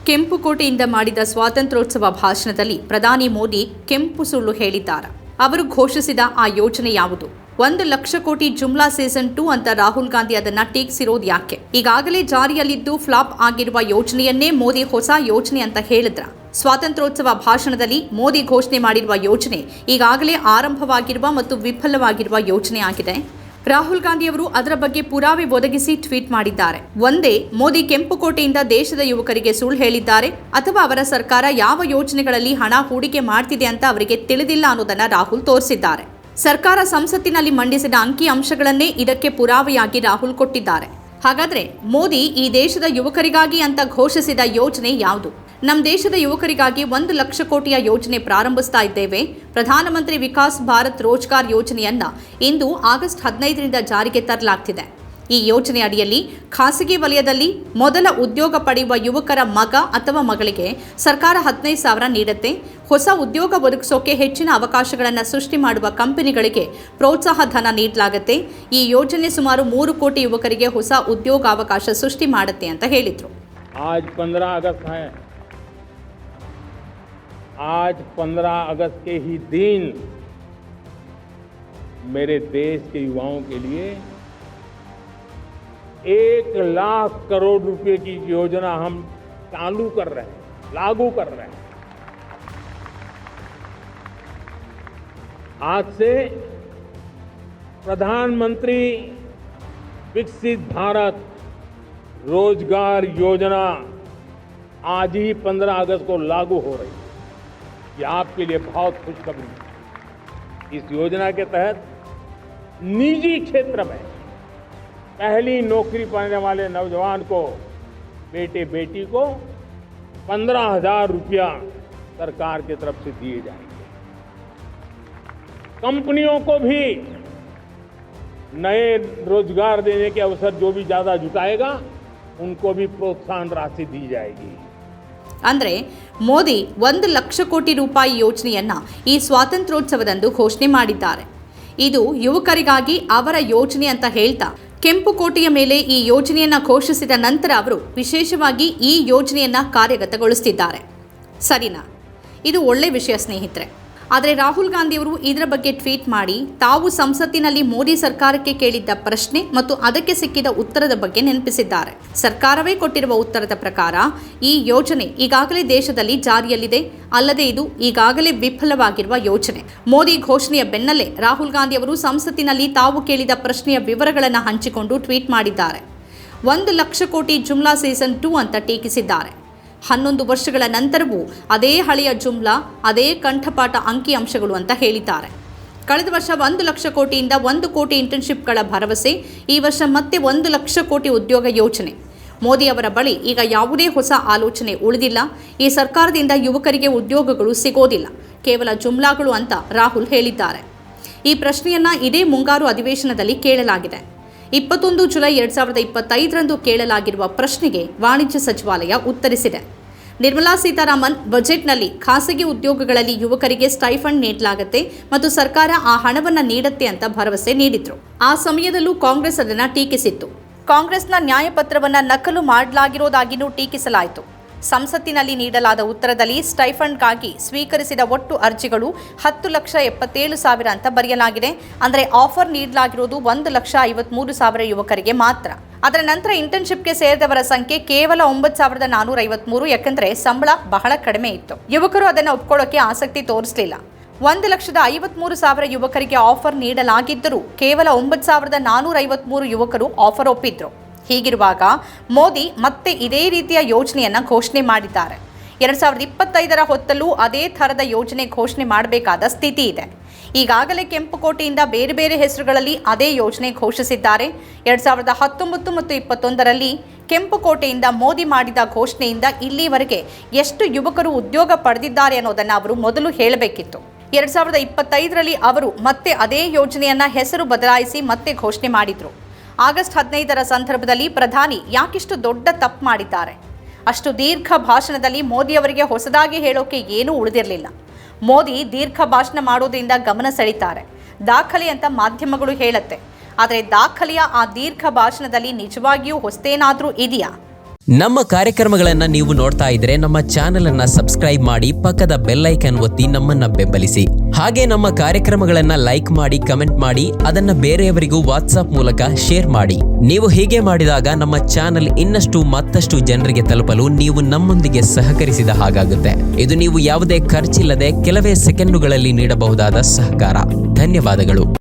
ಕೆಂಪುಕೋಟೆಯಿಂದ ಮಾಡಿದ ಸ್ವಾತಂತ್ರ್ಯೋತ್ಸವ ಭಾಷಣದಲ್ಲಿ ಪ್ರಧಾನಿ ಮೋದಿ ಕೆಂಪು ಸುಳ್ಳು ಹೇಳಿದ್ದಾರೆ. ಅವರು ಘೋಷಿಸಿದ ಆ ಯೋಜನೆ ಯಾವುದು? 1,00,000 ಕೋಟಿ ಜುಮ್ಲಾ ಸೀಸನ್ 2 ಅಂತ ರಾಹುಲ್ ಗಾಂಧಿ ಅದನ್ನ ಟೀಕಿಸಿರೋದು ಯಾಕೆ? ಈಗಾಗಲೇ ಜಾರಿಯಲ್ಲಿದ್ದು ಫ್ಲಾಪ್ ಆಗಿರುವ ಯೋಜನೆಯನ್ನೇ ಮೋದಿ ಹೊಸ ಯೋಜನೆ ಅಂತ ಹೇಳಿದ್ರ? ಸ್ವಾತಂತ್ರ್ಯೋತ್ಸವ ಭಾಷಣದಲ್ಲಿ ಮೋದಿ ಘೋಷಣೆ ಮಾಡಿರುವ ಯೋಜನೆ ಈಗಾಗಲೇ ಆರಂಭವಾಗಿರುವ ಮತ್ತು ವಿಫಲವಾಗಿರುವ ಯೋಜನೆ ಆಗಿದೆ. ರಾಹುಲ್ ಗಾಂಧಿ ಅವರು ಅದರ ಬಗ್ಗೆ ಪುರಾವೆ ಒದಗಿಸಿ ಟ್ವೀಟ್ ಮಾಡಿದ್ದಾರೆ. ಒಂದೇ ಮೋದಿ ಕೆಂಪುಕೋಟೆಯಿಂದ ದೇಶದ ಯುವಕರಿಗೆ ಸುಳ್ಳು ಹೇಳಿದ್ದಾರೆ ಅಥವಾ ಅವರ ಸರ್ಕಾರ ಯಾವ ಯೋಜನೆಗಳಲ್ಲಿ ಹಣ ಹೂಡಿಕೆ ಮಾಡ್ತಿದೆ ಅಂತ ಅವರಿಗೆ ತಿಳಿದಿಲ್ಲ ಅನ್ನೋದನ್ನ ರಾಹುಲ್ ತೋರಿಸಿದ್ದಾರೆ. ಸರ್ಕಾರ ಸಂಸತ್ತಿನಲ್ಲಿ ಮಂಡಿಸಿದ ಅಂಕಿ ಅಂಶಗಳನ್ನೇ ಇದಕ್ಕೆ ಪುರಾವೆಯಾಗಿ ರಾಹುಲ್ ಕೊಟ್ಟಿದ್ದಾರೆ. ಹಾಗಾದ್ರೆ ಮೋದಿ ಈ ದೇಶದ ಯುವಕರಿಗಾಗಿ ಅಂತ ಘೋಷಿಸಿದ ಯೋಜನೆ ಯಾವುದು? ನಮ್ಮ ದೇಶದ ಯುವಕರಿಗಾಗಿ 1,00,000 ಕೋಟಿಯ ಯೋಜನೆ ಪ್ರಾರಂಭಿಸ್ತಾ ಇದ್ದೇವೆ. ಪ್ರಧಾನಮಂತ್ರಿ ವಿಕಾಸ್ ಭಾರತ್ ರೋಜ್ಗಾರ್ ಯೋಜನೆಯನ್ನ ಇಂದು ಆಗಸ್ಟ್ 15ರಿಂದ ಜಾರಿಗೆ ತರಲಾಗ್ತಿದೆ. ಈ ಯೋಜನೆ ಅಡಿಯಲ್ಲಿ ಖಾಸಗಿ ವಲಯದಲ್ಲಿ ಮೊದಲ ಉದ್ಯೋಗ ಪಡೆಯುವ ಯುವಕರ ಮಗ ಅಥವಾ ಮಗಳಿಗೆ ಸರ್ಕಾರ 15,000 ನೀಡುತ್ತೆ. ಹೊಸ ಉದ್ಯೋಗ ಒದಗಿಸೋಕೆ ಹೆಚ್ಚಿನ ಅವಕಾಶಗಳನ್ನು ಸೃಷ್ಟಿ ಮಾಡುವ ಕಂಪನಿಗಳಿಗೆ ಪ್ರೋತ್ಸಾಹ ಧನ ನೀಡಲಾಗುತ್ತೆ. ಈ ಯೋಜನೆ ಸುಮಾರು 3 ಕೋಟಿ ಯುವಕರಿಗೆ ಹೊಸ ಉದ್ಯೋಗಾವಕಾಶ ಸೃಷ್ಟಿ ಮಾಡುತ್ತೆ ಅಂತ ಹೇಳಿದರು. आज 15 अगस्त के ही दिन मेरे देश के युवाओं के लिए 1,00,000 करोड़ रुपए की योजना हम चालू कर रहे हैं, लागू कर रहे हैं. आज से प्रधानमंत्री विकसित भारत रोजगार योजना आज ही 15 अगस्त को लागू हो रही है. ये आपके लिए बहुत खुशखबरी है. इस योजना के तहत निजी क्षेत्र में पहली नौकरी पाने वाले नौजवान को बेटी को 15,000 रुपया सरकार की तरफ से दिए जाएंगे. कंपनियों को भी नए रोजगार देने के अवसर जो भी ज्यादा जुटाएगा उनको भी प्रोत्साहन राशि दी जाएगी. ಅಂದ್ರೆ ಮೋದಿ 1,00,000 ಕೋಟಿ ರೂಪಾಯಿ ಯೋಜನೆಯನ್ನ ಈ ಸ್ವಾತಂತ್ರ್ಯೋತ್ಸವದಂದು ಘೋಷಣೆ ಮಾಡಿದ್ದಾರೆ. ಇದು ಯುವಕರಿಗಾಗಿ ಅವರ ಯೋಜನೆ ಅಂತ ಹೇಳ್ತಾ ಕೆಂಪುಕೋಟೆಯ ಮೇಲೆ ಈ ಯೋಜನೆಯನ್ನ ಘೋಷಿಸಿದ ನಂತರ ಅವರು ವಿಶೇಷವಾಗಿ ಈ ಯೋಜನೆಯನ್ನ ಕಾರ್ಯಗತಗೊಳಿಸುತ್ತಿದ್ದಾರೆ. ಸರಿನಾ? ಇದು ಒಳ್ಳೆ ವಿಷಯ ಸ್ನೇಹಿತರೆ. ಆದರೆ ರಾಹುಲ್ ಗಾಂಧಿ ಅವರು ಇದರ ಬಗ್ಗೆ ಟ್ವೀಟ್ ಮಾಡಿ ತಾವು ಸಂಸತ್ತಿನಲ್ಲಿ ಮೋದಿ ಸರ್ಕಾರಕ್ಕೆ ಕೇಳಿದ್ದ ಪ್ರಶ್ನೆ ಮತ್ತು ಅದಕ್ಕೆ ಸಿಕ್ಕಿದ ಉತ್ತರದ ಬಗ್ಗೆ ನೆನಪಿಸಿದ್ದಾರೆ. ಸರ್ಕಾರವೇ ಕೊಟ್ಟಿರುವ ಉತ್ತರದ ಪ್ರಕಾರ ಈ ಯೋಜನೆ ಈಗಾಗಲೇ ದೇಶದಲ್ಲಿ ಜಾರಿಯಲ್ಲಿದೆ. ಅಲ್ಲದೆ ಇದು ಈಗಾಗಲೇ ವಿಫಲವಾಗಿರುವ ಯೋಜನೆ. ಮೋದಿ ಘೋಷಣೆಯ ಬೆನ್ನಲ್ಲೇ ರಾಹುಲ್ ಗಾಂಧಿ ಅವರು ಸಂಸತ್ತಿನಲ್ಲಿ ತಾವು ಕೇಳಿದ ಪ್ರಶ್ನೆಯ ವಿವರಗಳನ್ನು ಹಂಚಿಕೊಂಡು ಟ್ವೀಟ್ ಮಾಡಿದ್ದಾರೆ. 1,00,000 ಕೋಟಿ ಜುಮ್ಲಾ ಸೀಸನ್ 2 ಅಂತ ಟೀಕಿಸಿದ್ದಾರೆ. 11 ವರ್ಷಗಳ ನಂತರವೂ ಅದೇ ಹಳೆಯ ಜುಮ್ಲಾ, ಅದೇ ಕಂಠಪಾಠ ಅಂಕಿ ಅಂಶಗಳು ಅಂತ ಹೇಳಿದ್ದಾರೆ. ಕಳೆದ ವರ್ಷ 1,00,000 ಕೋಟಿಯಿಂದ 1 ಕೋಟಿ ಇಂಟರ್ನ್ಶಿಪ್ಗಳ ಭರವಸೆ. ಈ ವರ್ಷ ಮತ್ತೆ 1,00,000 ಕೋಟಿ ಉದ್ಯೋಗ ಯೋಜನೆ. ಮೋದಿ ಅವರ ಬಳಿ ಈಗ ಯಾವುದೇ ಹೊಸ ಆಲೋಚನೆ ಉಳಿದಿಲ್ಲ. ಈ ಸರ್ಕಾರದಿಂದ ಯುವಕರಿಗೆ ಉದ್ಯೋಗಗಳು ಸಿಗೋದಿಲ್ಲ, ಕೇವಲ ಜುಮ್ಲಾಗಳು ಅಂತ ರಾಹುಲ್ ಹೇಳಿದ್ದಾರೆ. ಈ ಪ್ರಶ್ನೆಯನ್ನ ಇದೇ ಮುಂಗಾರು ಅಧಿವೇಶನದಲ್ಲಿ ಕೇಳಲಾಗಿದೆ. 21 ಜುಲೈ 2025ರಂದು ಕೇಳಲಾಗಿರುವ ಪ್ರಶ್ನೆಗೆ ವಾಣಿಜ್ಯ ಸಚಿವಾಲಯ ಉತ್ತರಿಸಿದೆ. ನಿರ್ಮಲಾ ಸೀತಾರಾಮನ್ ಬಜೆಟ್ನಲ್ಲಿ ಖಾಸಗಿ ಉದ್ಯೋಗಗಳಲ್ಲಿ ಯುವಕರಿಗೆ ಸ್ಟೈಫಂಡ್ ನೀಡಲಾಗುತ್ತೆ ಮತ್ತು ಸರ್ಕಾರ ಆ ಹಣವನ್ನು ನೀಡುತ್ತೆ ಅಂತ ಭರವಸೆ ನೀಡಿದ್ರು. ಆ ಸಮಯದಲ್ಲೂ ಕಾಂಗ್ರೆಸ್ ಅದನ್ನು ಟೀಕಿಸಿತ್ತು. ಕಾಂಗ್ರೆಸ್ನ ನ್ಯಾಯಪತ್ರವನ್ನು ನಕಲು ಮಾಡಲಾಗಿರೋದಾಗಿಯೂ ಟೀಕಿಸಲಾಯಿತು. ಸಂಸತ್ತಿನಲ್ಲಿ ನೀಡಲಾದ ಉತ್ತರದಲ್ಲಿ ಸ್ಟೈಫಂಡ್ಗಾಗಿ ಸ್ವೀಕರಿಸಿದ ಒಟ್ಟು ಅರ್ಜಿಗಳು 10,77,000 ಅಂತ ಬರೆಯಲಾಗಿದೆ. ಅಂದರೆ ಆಫರ್ ನೀಡಲಾಗಿರೋದು 1,53,000 ಯುವಕರಿಗೆ ಮಾತ್ರ. ಅದರ ನಂತರ ಇಂಟರ್ನ್ಶಿಪ್ಗೆ ಸೇರಿದವರ ಸಂಖ್ಯೆ ಕೇವಲ 9,453. ಯಾಕಂದ್ರೆ ಸಂಬಳ ಬಹಳ ಕಡಿಮೆ ಇತ್ತು. ಯುವಕರು ಅದನ್ನು ಒಪ್ಕೊಳ್ಳೋಕೆ ಆಸಕ್ತಿ ತೋರಿಸಲಿಲ್ಲ. 1,53,000 ಯುವಕರಿಗೆ ಆಫರ್ ನೀಡಲಾಗಿದ್ದರೂ ಕೇವಲ 9,453 ಯುವಕರು ಆಫರ್ ಒಪ್ಪಿದ್ರು. ಹೀಗಿರುವಾಗ ಮೋದಿ ಮತ್ತೆ ಇದೇ ರೀತಿಯ ಯೋಜನೆಯನ್ನ ಘೋಷಣೆ ಮಾಡಿದ್ದಾರೆ. 2025ರ ಹೊತ್ತಲ್ಲೂ ಅದೇ ಥರದ ಯೋಜನೆ ಘೋಷಣೆ ಮಾಡಬೇಕಾದ ಸ್ಥಿತಿ ಇದೆ. ಈಗಾಗಲೇ ಕೆಂಪುಕೋಟೆಯಿಂದ ಬೇರೆ ಬೇರೆ ಹೆಸರುಗಳಲ್ಲಿ ಅದೇ ಯೋಜನೆ ಘೋಷಿಸಿದ್ದಾರೆ. 2019 ಮತ್ತು 2021ರಲ್ಲಿ ಕೆಂಪುಕೋಟೆಯಿಂದ ಮೋದಿ ಮಾಡಿದ ಘೋಷಣೆಯಿಂದ ಇಲ್ಲಿವರೆಗೆ ಎಷ್ಟು ಯುವಕರು ಉದ್ಯೋಗ ಪಡೆದಿದ್ದಾರೆ ಅನ್ನೋದನ್ನು ಅವರು ಮೊದಲು ಹೇಳಬೇಕಿತ್ತು. 2025ರಲ್ಲಿ ಅವರು ಮತ್ತೆ ಅದೇ ಯೋಜನೆಯನ್ನ ಹೆಸರು ಬದಲಾಯಿಸಿ ಮತ್ತೆ ಘೋಷಣೆ ಮಾಡಿದ್ರು. ಆಗಸ್ಟ್ 15ರ ಸಂದರ್ಭದಲ್ಲಿ ಪ್ರಧಾನಿ ಯಾಕಿಷ್ಟು ದೊಡ್ಡ ತಪ್ಪು ಮಾಡಿದ್ದಾರೆ? ಅಷ್ಟು ದೀರ್ಘ ಭಾಷಣದಲ್ಲಿ ಮೋದಿಯವರಿಗೆ ಹೊಸದಾಗಿ ಹೇಳೋಕೆ ಏನೂ ಉಳಿದಿರಲಿಲ್ಲ. ಮೋದಿ ದೀರ್ಘ ಭಾಷಣ ಮಾಡೋದ್ರಿಂದ ಗಮನ ಸೆಳೀತಾರೆ, ದಾಖಲೆ ಅಂತ ಮಾಧ್ಯಮಗಳು ಹೇಳುತ್ತೆ. ಆದರೆ ದಾಖಲೆಯ ಆ ದೀರ್ಘ ಭಾಷಣದಲ್ಲಿ ನಿಜವಾಗಿಯೂ ಹೊಸತೇನಾದರೂ ಇದೆಯಾ? ನಮ್ಮ ಕಾರ್ಯಕ್ರಮಗಳನ್ನ ನೀವು ನೋಡ್ತಾ ಇದ್ರೆ ನಮ್ಮ ಚಾನೆಲ್ ಅನ್ನ ಸಬ್ಸ್ಕ್ರೈಬ್ ಮಾಡಿ, ಪಕ್ಕದ ಬೆಲ್ ಐಕಾನ್ ಒತ್ತಿ ನಮ್ಮನ್ನ ಬೆಂಬಲಿಸಿ. ಹಾಗೆ ನಮ್ಮ ಕಾರ್ಯಕ್ರಮಗಳನ್ನ ಲೈಕ್ ಮಾಡಿ, ಕಮೆಂಟ್ ಮಾಡಿ, ಅದನ್ನ ಬೇರೆಯವರಿಗೂ ವಾಟ್ಸ್ಆಪ್ ಮೂಲಕ ಶೇರ್ ಮಾಡಿ. ನೀವು ಹೀಗೆ ಮಾಡಿದಾಗ ನಮ್ಮ ಚಾನೆಲ್ ಇನ್ನಷ್ಟು ಮತ್ತಷ್ಟು ಜನರಿಗೆ ತಲುಪಲು ನೀವು ನಮ್ಮೊಂದಿಗೆ ಸಹಕರಿಸಿದ ಹಾಗಾಗುತ್ತೆ. ಇದು ನೀವು ಯಾವುದೇ ಖರ್ಚಿಲ್ಲದೆ ಕೆಲವೇ ಸೆಕೆಂಡುಗಳಲ್ಲಿ ನೀಡಬಹುದಾದ ಸಹಕಾರ. ಧನ್ಯವಾದಗಳು.